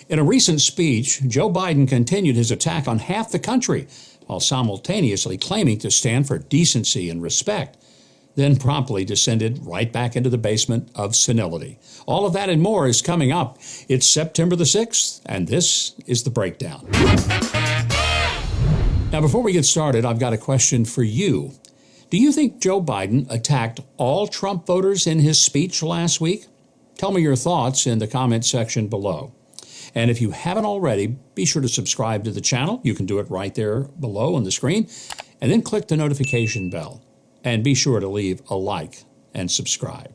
In a recent speech, Joe Biden continued his attack on half the country while simultaneously claiming to stand for decency and respect, then promptly descended right back into the basement of senility. All of that and more is coming up. It's September the 6th, and this is The Breakdown. Now, before we get started, I've got a question for you. Do you think Joe Biden attacked all Trump voters in his speech last week? Tell me your thoughts in the comment section below. And if you haven't already, be sure to subscribe to the channel. You can do it right there below on the screen. And then click the notification bell. And be sure to leave a like and subscribe.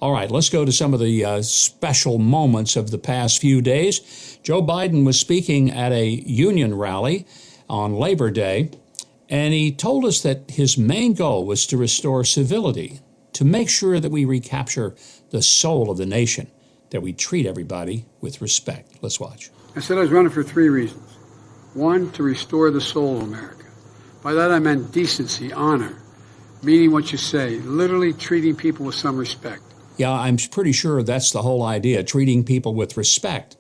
All right, let's go to some of the special moments of the past few days. Joe Biden was speaking at a union rally on Labor Day, and he told us that his main goal was to restore civility, to make sure that we recapture the soul of the nation, that we treat everybody with respect. Let's watch. I said I was running for three reasons. One, to restore the soul of America. By that I meant decency, honor, meaning what you say, literally treating people with some respect. Yeah, I'm pretty sure that's the whole idea, treating people with respect,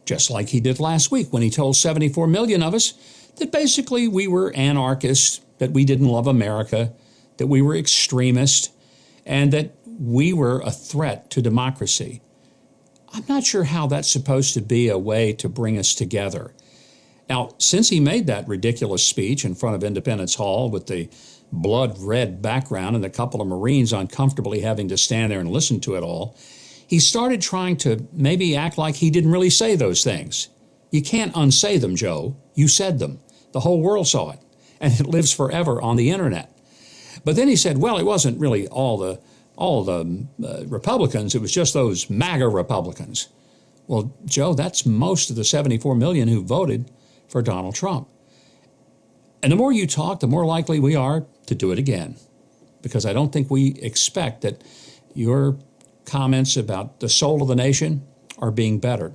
just like he did last week when he told 74 million of us that basically we were anarchists, that we didn't love America, that we were extremists, and that we were a threat to democracy. I'm not sure how that's supposed to be a way to bring us together. Now, since he made that ridiculous speech in front of Independence Hall with the blood-red background and a couple of Marines uncomfortably having to stand there and listen to it all, he started trying to maybe act like he didn't really say those things. You can't unsay them, Joe. You said them. The whole world saw it, and it lives forever on the internet. But then he said, well, it wasn't really all the Republicans, it was just those MAGA Republicans. Well, Joe, that's most of the 74 million who voted for Donald Trump. And the more you talk, the more likely we are to do it again. Because I don't think we expect that your comments about the soul of the nation are being bettered.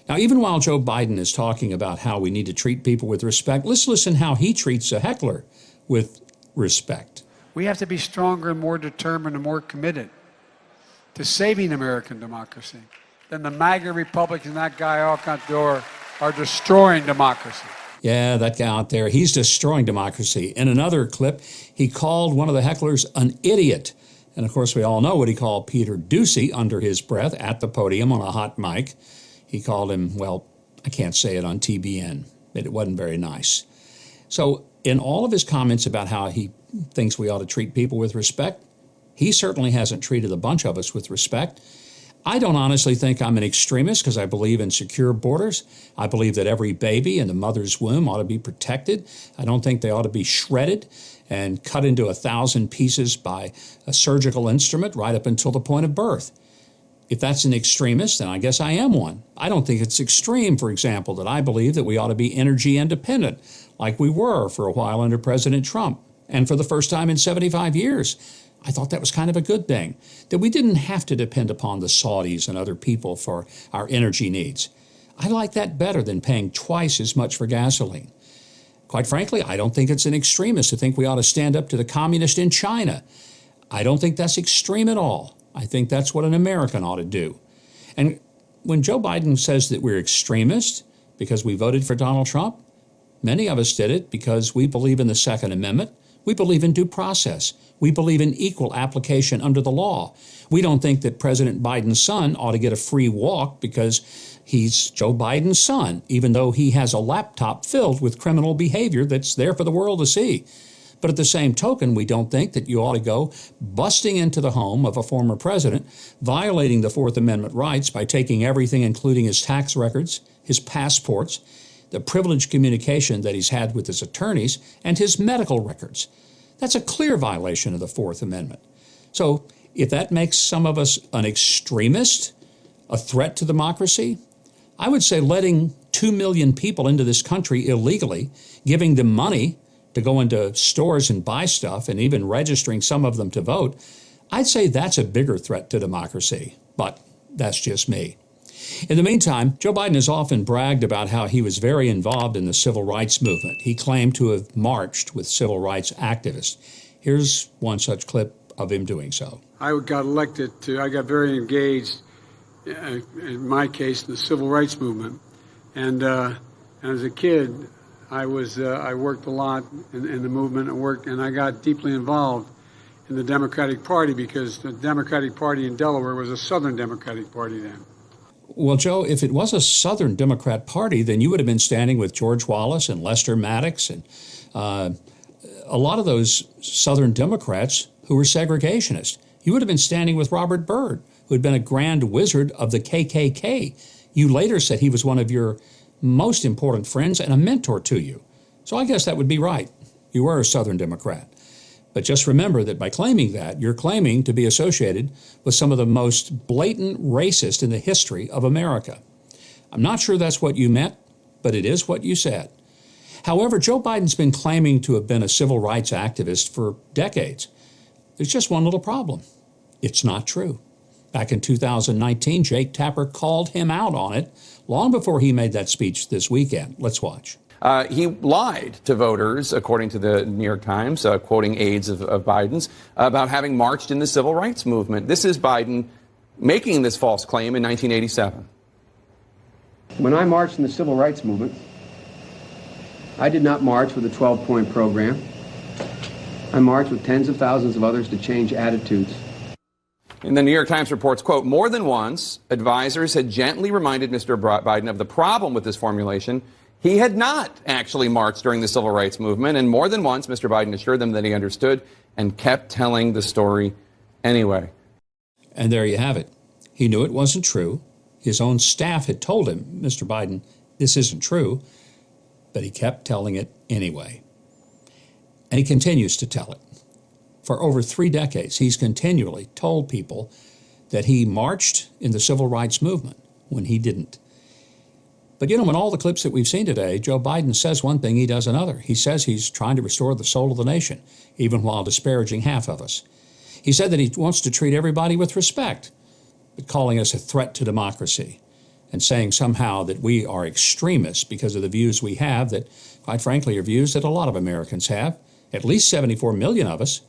Now, even while Joe Biden is talking about how we need to treat people with respect, let's listen how he treats a heckler with respect. We have to be stronger and more determined and more committed to saving American democracy than the MAGA Republicans and that guy out door are destroying democracy. Yeah, that guy out there, he's destroying democracy. In another clip, he called one of the hecklers an idiot. And of course, we all know what he called Peter Doocy under his breath at the podium on a hot mic. He called him, well, I can't say it on TBN, but it wasn't very nice. So in all of his comments about how he thinks we ought to treat people with respect, he certainly hasn't treated a bunch of us with respect. I don't honestly think I'm an extremist because I believe in secure borders. I believe that every baby in the mother's womb ought to be protected. I don't think they ought to be shredded and cut into 1,000 pieces by a surgical instrument right up until the point of birth. If that's an extremist, then I guess I am one. I don't think it's extreme, for example, that I believe that we ought to be energy independent, like we were for a while under President Trump, and for the first time in 75 years. I thought that was kind of a good thing, that we didn't have to depend upon the Saudis and other people for our energy needs. I like that better than paying twice as much for gasoline. Quite frankly, I don't think it's an extremist to think we ought to stand up to the communist in China. I don't think that's extreme at all. I think that's what an American ought to do. And when Joe Biden says that we're extremists because we voted for Donald Trump, many of us did it because we believe in the Second Amendment. We believe in due process. We believe in equal application under the law. We don't think that President Biden's son ought to get a free walk because he's Joe Biden's son, even though he has a laptop filled with criminal behavior that's there for the world to see. But at the same token, we don't think that you ought to go busting into the home of a former president, violating the Fourth Amendment rights by taking everything, including his tax records, his passports, the privileged communication that he's had with his attorneys, and his medical records. That's a clear violation of the Fourth Amendment. So if that makes some of us an extremist, a threat to democracy, I would say letting 2 million people into this country illegally, giving them money to go into stores and buy stuff, and even registering some of them to vote, I'd say that's a bigger threat to democracy. But that's just me. In the meantime, Joe Biden has often bragged about how he was very involved in the civil rights movement. He claimed to have marched with civil rights activists. Here's one such clip of him doing so. I got very engaged in my case, the civil rights movement. And as a kid, I worked a lot in the movement and I got deeply involved in the Democratic Party because the Democratic Party in Delaware was a Southern Democratic Party then. Well, Joe, if it was a Southern Democrat Party, then you would have been standing with George Wallace and Lester Maddox and a lot of those Southern Democrats who were segregationists. You would have been standing with Robert Byrd, who had been a grand wizard of the KKK. You later said he was one of your most important friends and a mentor to you. So I guess that would be right. You were a Southern Democrat. But just remember that by claiming that, you're claiming to be associated with some of the most blatant racist in the history of America. I'm not sure that's what you meant, but it is what you said. However, Joe Biden's been claiming to have been a civil rights activist for decades. There's just one little problem. It's not true. Back in 2019, Jake Tapper called him out on it long before he made that speech this weekend. Let's watch. He lied to voters, according to the New York Times, quoting aides of Biden's, about having marched in the civil rights movement. This is Biden making this false claim in 1987. When I marched in the civil rights movement, I did not march with a 12-point program. I marched with tens of thousands of others to change attitudes. And the New York Times reports, quote, more than once, advisors had gently reminded Mr. Biden of the problem with this formulation. He had not actually marched during the civil rights movement, and more than once, Mr. Biden assured them that he understood and kept telling the story anyway. And there you have it. He knew it wasn't true. His own staff had told him, Mr. Biden, this isn't true, but he kept telling it anyway. And he continues to tell it. For over 3 decades, he's continually told people that he marched in the civil rights movement when he didn't. But, in all the clips that we've seen today, Joe Biden says one thing, he does another. He says he's trying to restore the soul of the nation, even while disparaging half of us. He said that he wants to treat everybody with respect, but calling us a threat to democracy and saying somehow that we are extremists because of the views we have that, quite frankly, are views that a lot of Americans have, at least 74 million of us.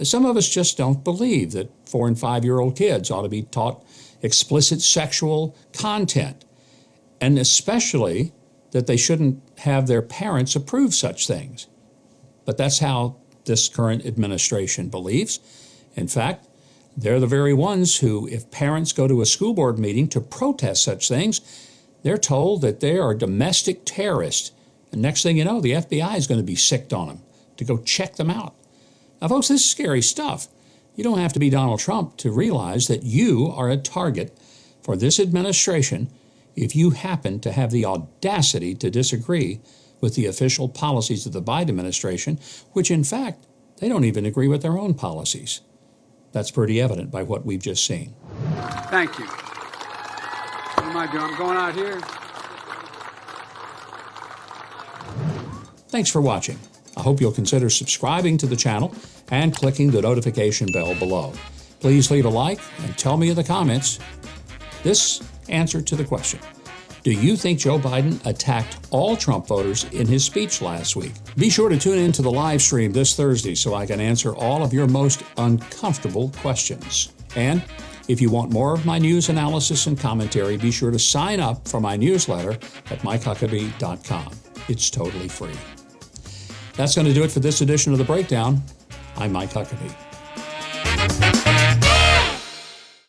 Some of us just don't believe that 4- and 5-year-old kids ought to be taught explicit sexual content, and especially that they shouldn't have their parents approve such things. But that's how this current administration believes. In fact, they're the very ones who, if parents go to a school board meeting to protest such things, they're told that they are domestic terrorists. And next thing you know, the FBI is going to be sicked on them to go check them out. Now, folks, this is scary stuff. You don't have to be Donald Trump to realize that you are a target for this administration if you happen to have the audacity to disagree with the official policies of the Biden administration, which, in fact, they don't even agree with their own policies. That's pretty evident by what we've just seen. Thank you. What am I doing? I'm going out here. Thanks for watching. I hope you'll consider subscribing to the channel and clicking the notification bell below. Please leave a like and tell me in the comments this answer to the question. Do you think Joe Biden attacked all Trump voters in his speech last week? Be sure to tune in to the live stream this Thursday so I can answer all of your most uncomfortable questions. And if you want more of my news analysis and commentary, be sure to sign up for my newsletter at MikeHuckabee.com. It's totally free. That's going to do it for this edition of The Breakdown. I'm Mike Huckabee.